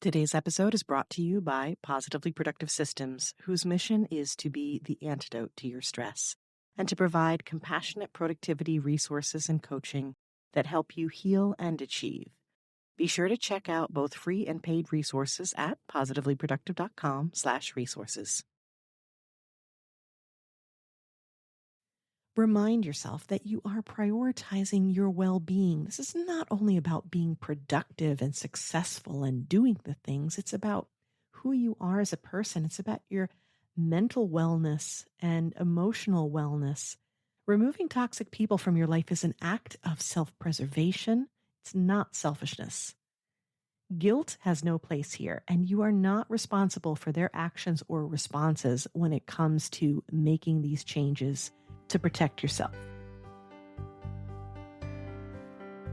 Today's episode is brought to you by Positively Productive Systems, whose mission is to be the antidote to your stress and to provide compassionate productivity resources and coaching that help you heal and achieve. Be sure to check out both free and paid resources at positivelyproductive.com/resources. Remind yourself that you are prioritizing your well-being. This is not only about being productive and successful and doing the things. It's about who you are as a person. It's about your mental wellness and emotional wellness. Removing toxic people from your life is an act of self-preservation. It's not selfishness. Guilt has no place here, and you are not responsible for their actions or responses when it comes to making these changes to protect yourself.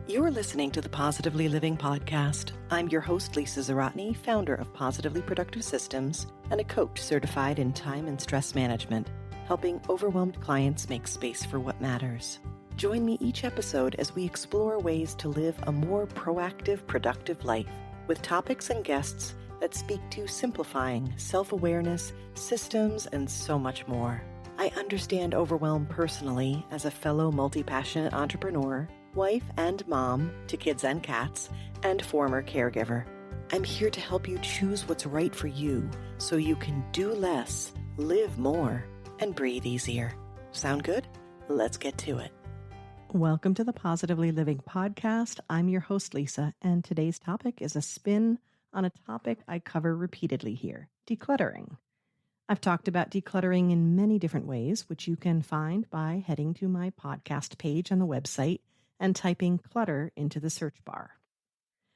You're listening to the Positively Living Podcast. I'm your host, Lisa Zaratny, founder of Positively Productive Systems and a coach certified in time and stress management, helping overwhelmed clients make space for what matters. Join me each episode as we explore ways to live a more proactive, productive life with topics and guests that speak to simplifying self-awareness, systems, and so much more. I understand overwhelm personally as a fellow multi-passionate entrepreneur, wife and mom to kids and cats, and former caregiver. I'm here to help you choose what's right for you so you can do less, live more, and breathe easier. Sound good? Let's get to it. Welcome to the Positively Living Podcast. I'm your host, Lisa, and today's topic is a spin on a topic I cover repeatedly here, decluttering. I've talked about decluttering in many different ways, which you can find by heading to my podcast page on the website and typing clutter into the search bar.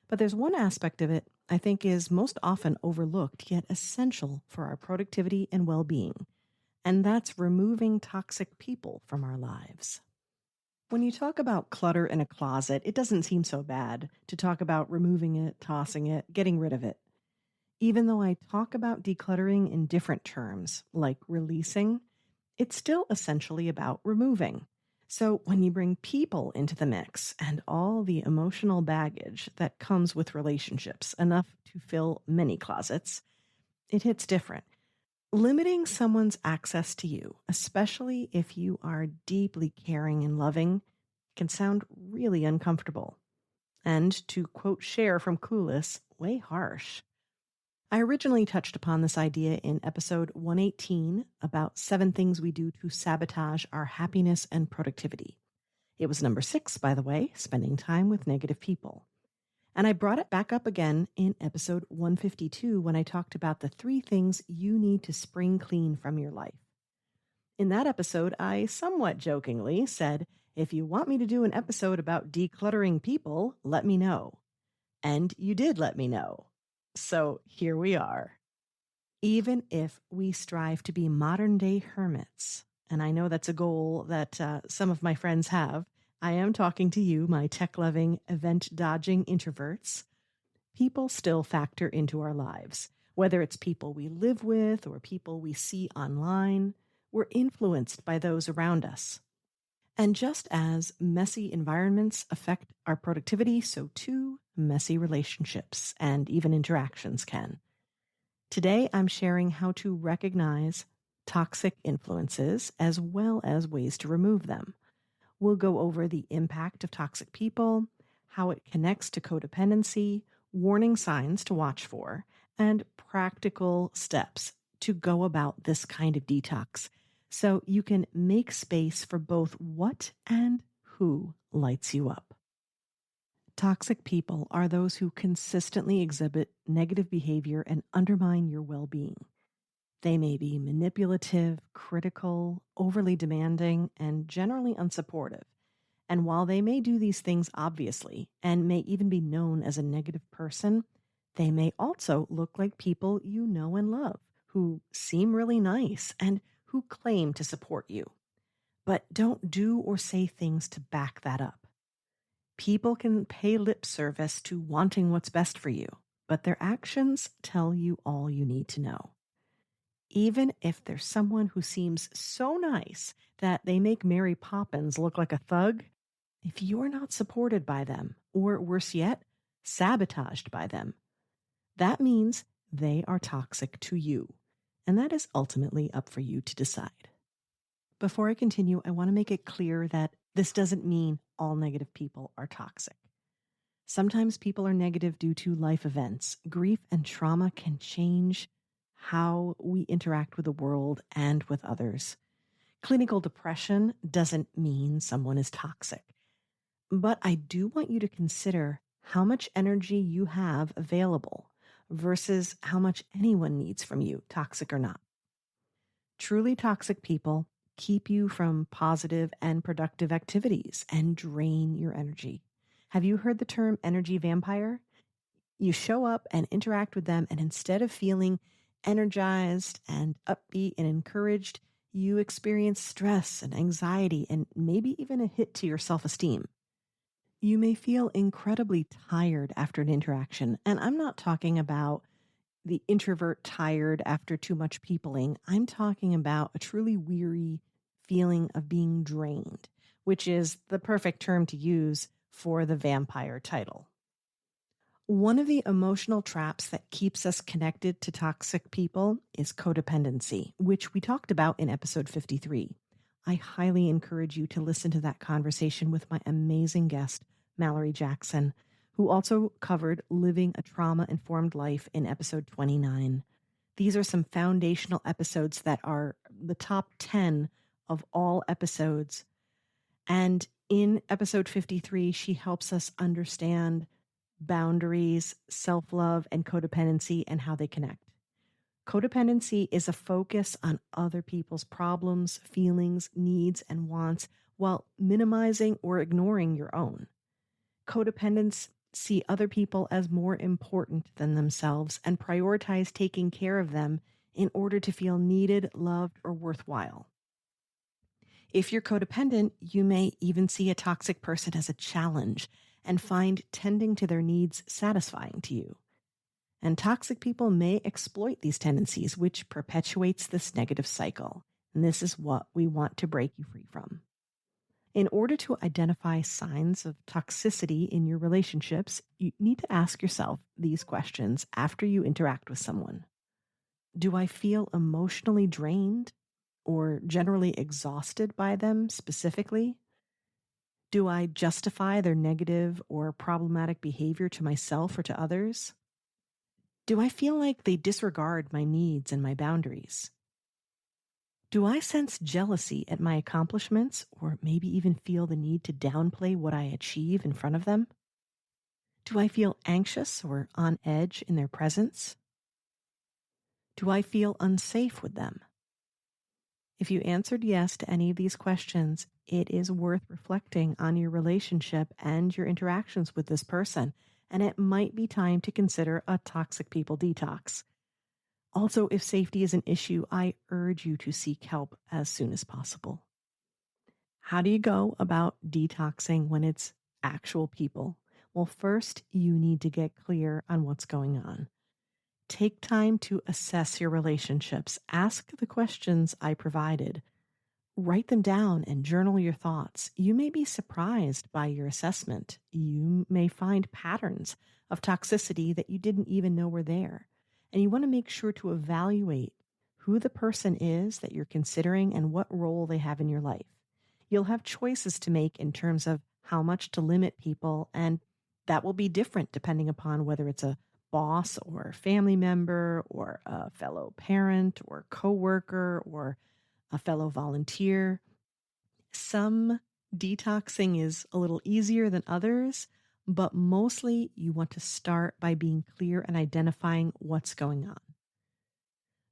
But there's one aspect of it I think is most often overlooked, yet essential for our productivity and well-being, and that's removing toxic people from our lives. When you talk about clutter in a closet, it doesn't seem so bad to talk about removing it, tossing it, getting rid of it. Even though I talk about decluttering in different terms, like releasing, it's still essentially about removing. So when you bring people into the mix and all the emotional baggage that comes with relationships, enough to fill many closets, it hits different. Limiting someone's access to you, especially if you are deeply caring and loving, can sound really uncomfortable. And to quote Cher from Clueless, way harsh. I originally touched upon this idea in episode 118 about 7 things we do to sabotage our happiness and productivity. It was number 6, by the way, spending time with negative people. And I brought it back up again in episode 152 when I talked about the 3 things you need to spring clean from your life. In that episode, I somewhat jokingly said, if you want me to do an episode about decluttering people, let me know. And you did let me know. So here we are. Even if we strive to be modern-day hermits, and I know that's a goal that some of my friends have, I am talking to you, my tech-loving, event-dodging introverts. People still factor into our lives. Whether it's people we live with or people we see online, we're influenced by those around us. And just as messy environments affect our productivity, so too messy relationships and even interactions can. Today, I'm sharing how to recognize toxic influences as well as ways to remove them. We'll go over the impact of toxic people, how it connects to codependency, warning signs to watch for, and practical steps to go about this kind of detox so you can make space for both what and who lights you up. Toxic people are those who consistently exhibit negative behavior and undermine your well-being. They may be manipulative, critical, overly demanding, and generally unsupportive. And while they may do these things obviously, and may even be known as a negative person, they may also look like people you know and love, who seem really nice and who claim to support you, but don't do or say things to back that up. People can pay lip service to wanting what's best for you, but their actions tell you all you need to know. Even if there's someone who seems so nice that they make Mary Poppins look like a thug, if you're not supported by them, or worse yet, sabotaged by them, That means they are toxic to you, and that is ultimately up for you to decide. Before I continue, I want to make it clear that this doesn't mean all negative people are toxic. Sometimes people are negative due to life events. Grief and trauma can change how we interact with the world and with others. Clinical depression doesn't mean someone is toxic. But I do want you to consider how much energy you have available versus how much anyone needs from you, toxic or not. Truly toxic people keep you from positive and productive activities and drain your energy. Have you heard the term energy vampire? You show up and interact with them, and instead of feeling energized and upbeat and encouraged, you experience stress and anxiety and maybe even a hit to your self-esteem. You may feel incredibly tired after an interaction, and I'm not talking about the introvert tired after too much peopling. I'm talking about a truly weary feeling of being drained, which is the perfect term to use for the vampire title. One of the emotional traps that keeps us connected to toxic people is codependency, which we talked about in episode 53. I highly encourage you to listen to that conversation with my amazing guest, Mallory Jackson, who also covered living a trauma-informed life in episode 29. These are some foundational episodes that are the top 10 of all episodes. And in episode 53, she helps us understand boundaries, self-love, and codependency and how they connect. Codependency is a focus on other people's problems, feelings, needs, and wants while minimizing or ignoring your own. Codependents see other people as more important than themselves and prioritize taking care of them in order to feel needed, loved, or worthwhile. If you're codependent, you may even see a toxic person as a challenge and find tending to their needs satisfying to you. And toxic people may exploit these tendencies, which perpetuates this negative cycle. And this is what we want to break you free from. In order to identify signs of toxicity in your relationships, you need to ask yourself these questions after you interact with someone. Do I feel emotionally drained or generally exhausted by them specifically? Do I justify their negative or problematic behavior to myself or to others? Do I feel like they disregard my needs and my boundaries? Do I sense jealousy at my accomplishments or maybe even feel the need to downplay what I achieve in front of them? Do I feel anxious or on edge in their presence? Do I feel unsafe with them? If you answered yes to any of these questions, it is worth reflecting on your relationship and your interactions with this person, and it might be time to consider a toxic people detox. Also, if safety is an issue, I urge you to seek help as soon as possible. How do you go about detoxing when it's actual people? Well, first, you need to get clear on what's going on. Take time to assess your relationships. Ask the questions I provided. Write them down and journal your thoughts. You may be surprised by your assessment. You may find patterns of toxicity that you didn't even know were there. And you want to make sure to evaluate who the person is that you're considering and what role they have in your life. You'll have choices to make in terms of how much to limit people, and that will be different depending upon whether it's a boss or family member or a fellow parent or coworker or a fellow volunteer. Some detoxing is a little easier than others, but mostly you want to start by being clear and identifying what's going on.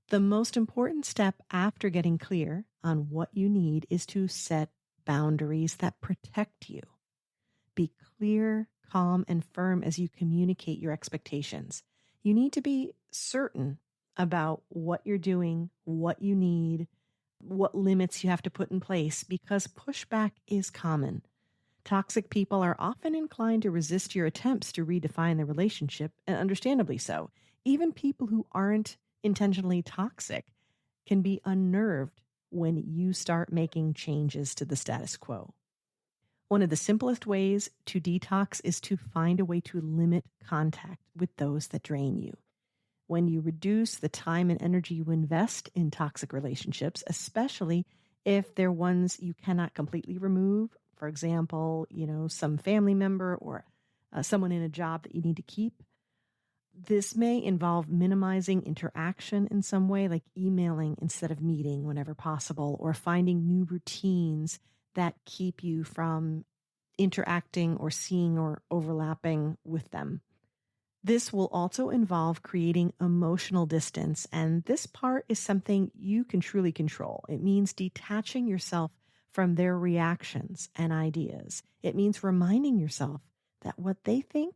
The most important step after getting clear on what you need is to set boundaries that protect you. Be clear, calm, and firm as you communicate your expectations. You need to be certain about what you're doing, what you need, what limits you have to put in place, because pushback is common. Toxic people are often inclined to resist your attempts to redefine the relationship, and understandably so. Even people who aren't intentionally toxic can be unnerved when you start making changes to the status quo. One of the simplest ways to detox is to find a way to limit contact with those that drain you. when you reduce the time and energy you invest in toxic relationships, especially if they're ones you cannot completely remove. For example, some family member or someone in a job that you need to keep. This may involve minimizing interaction in some way, like emailing instead of meeting whenever possible, or finding new routines that keep you from interacting or seeing or overlapping with them. This will also involve creating emotional distance, and this part is something you can truly control. It means detaching yourself from their reactions and ideas. It means reminding yourself that what they think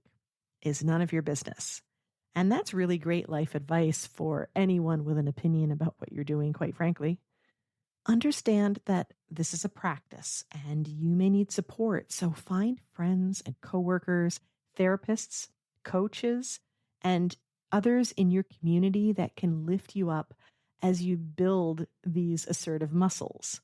is none of your business. And that's really great life advice for anyone with an opinion about what you're doing, quite frankly. Understand that this is a practice and you may need support. So find friends and coworkers, therapists, coaches, and others in your community that can lift you up as you build these assertive muscles.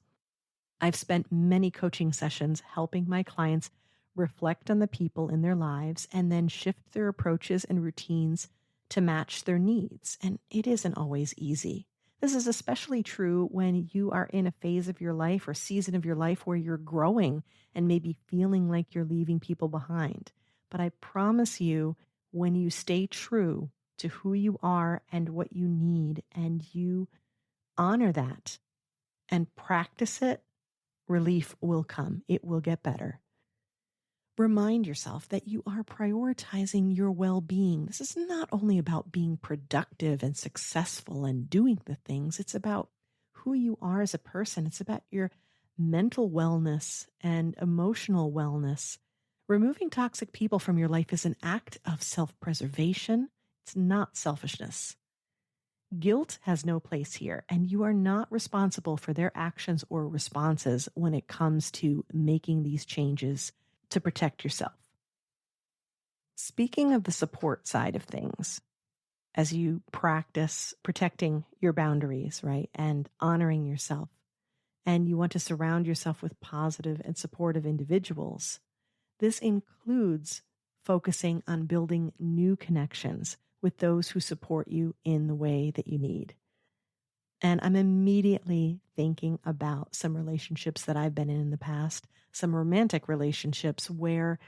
I've spent many coaching sessions helping my clients reflect on the people in their lives and then shift their approaches and routines to match their needs. And it isn't always easy. This is especially true when you are in a phase of your life or season of your life where you're growing and maybe feeling like you're leaving people behind. But I promise you, when you stay true to who you are and what you need, and you honor that and practice it, relief will come. It will get better. Remind yourself that you are prioritizing your well-being. This is not only about being productive and successful and doing the things. It's about who you are as a person. It's about your mental wellness and emotional wellness. Removing toxic people from your life is an act of self-preservation. It's not selfishness. Guilt has no place here, and you are not responsible for their actions or responses when it comes to making these changes to protect yourself. Speaking of the support side of things, as you practice protecting your boundaries, right, and honoring yourself, and you want to surround yourself with positive and supportive individuals, this includes focusing on building new connections with those who support you in the way that you need. And I'm immediately thinking about some relationships that I've been in the past, some romantic relationships where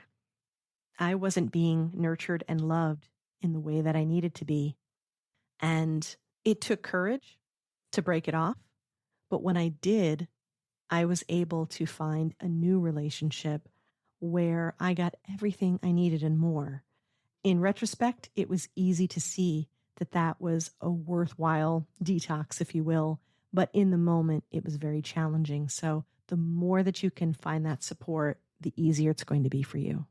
I wasn't being nurtured and loved in the way that I needed to be. And it took courage to break it off. But when I did, I was able to find a new relationship where I got everything I needed and more. In retrospect, it was easy to see that that was a worthwhile detox, if you will. But in the moment, it was very challenging. So the more that you can find that support, the easier it's going to be for you.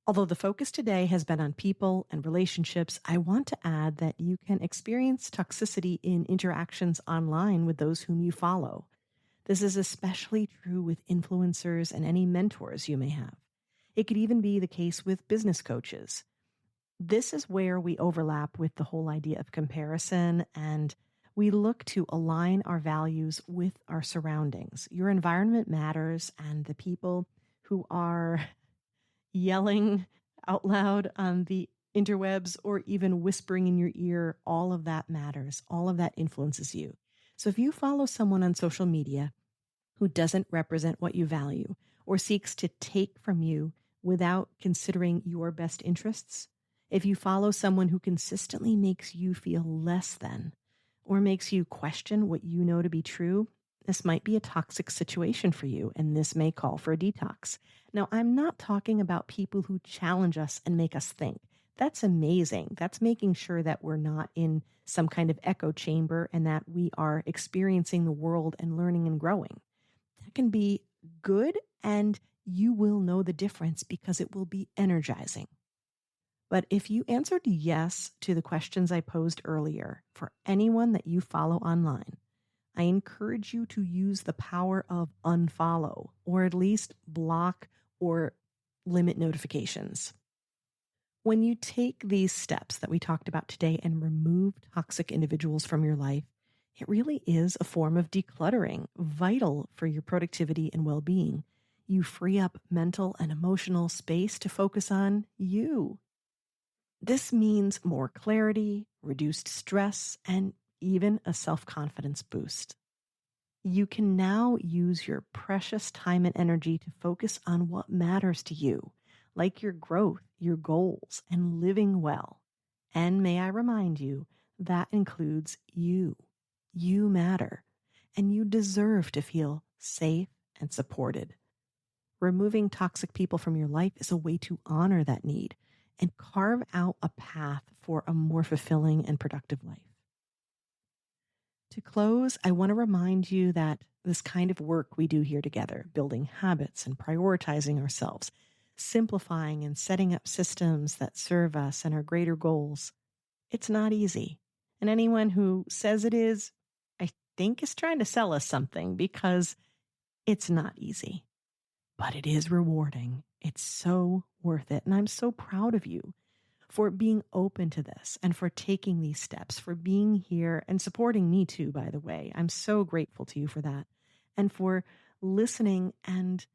Although the focus today has been on people and relationships, I want to add that you can experience toxicity in interactions online with those whom you follow. This is especially true with influencers and any mentors you may have. It could even be the case with business coaches. This is where we overlap with the whole idea of comparison, and we look to align our values with our surroundings. Your environment matters, and the people who are yelling out loud on the interwebs or even whispering in your ear, all of that matters. All of that influences you. So if you follow someone on social media who doesn't represent what you value or seeks to take from you without considering your best interests, if you follow someone who consistently makes you feel less than or makes you question what you know to be true, this might be a toxic situation for you, and this may call for a detox. Now, I'm not talking about people who challenge us and make us think. That's amazing. That's making sure that we're not in some kind of echo chamber and that we are experiencing the world and learning and growing. That can be good, and you will know the difference because it will be energizing. But if you answered yes to the questions I posed earlier, for anyone that you follow online, I encourage you to use the power of unfollow, or at least block or limit notifications. When you take these steps that we talked about today and remove toxic individuals from your life, it really is a form of decluttering, vital for your productivity and well-being. You free up mental and emotional space to focus on you. This means more clarity, reduced stress, and even a self-confidence boost. You can now use your precious time and energy to focus on what matters to you, like your growth, your goals, and living well. And may I remind you, that includes you. You matter, and you deserve to feel safe and supported. Removing toxic people from your life is a way to honor that need and carve out a path for a more fulfilling and productive life. To close, I want to remind you that this kind of work we do here together, building habits and prioritizing ourselves, simplifying and setting up systems that serve us and our greater goals, it's not easy. And anyone who says it is, I think is trying to sell us something, because it's not easy. But it is rewarding. It's so worth it. And I'm so proud of you for being open to this and for taking these steps, for being here and supporting me too, by the way. I'm so grateful to you for that, and for listening and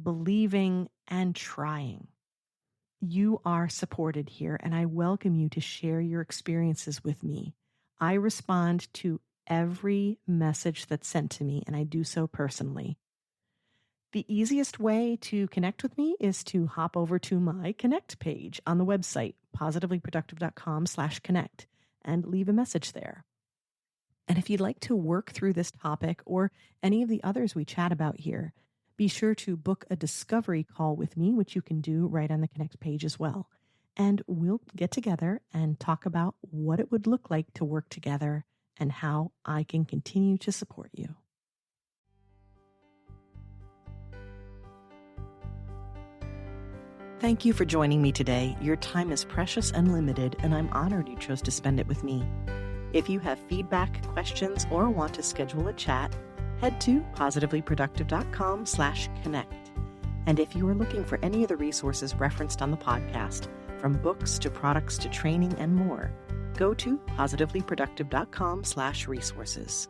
believing and trying. You are supported here, and I welcome you to share your experiences with me. I respond to every message that's sent to me, and I do so personally. The easiest way to connect with me is to hop over to my Connect page on the website, positivelyproductive.com/connect, and leave a message there. And if you'd like to work through this topic or any of the others we chat about here, be sure to book a discovery call with me, which you can do right on the Connect page as well. And we'll get together and talk about what it would look like to work together and how I can continue to support you. Thank you for joining me today. Your time is precious and limited, and I'm honored you chose to spend it with me. If you have feedback, questions, or want to schedule a chat, head to positivelyproductive.com/connect. And if you are looking for any of the resources referenced on the podcast, from books to products to training and more, go to positivelyproductive.com/resources.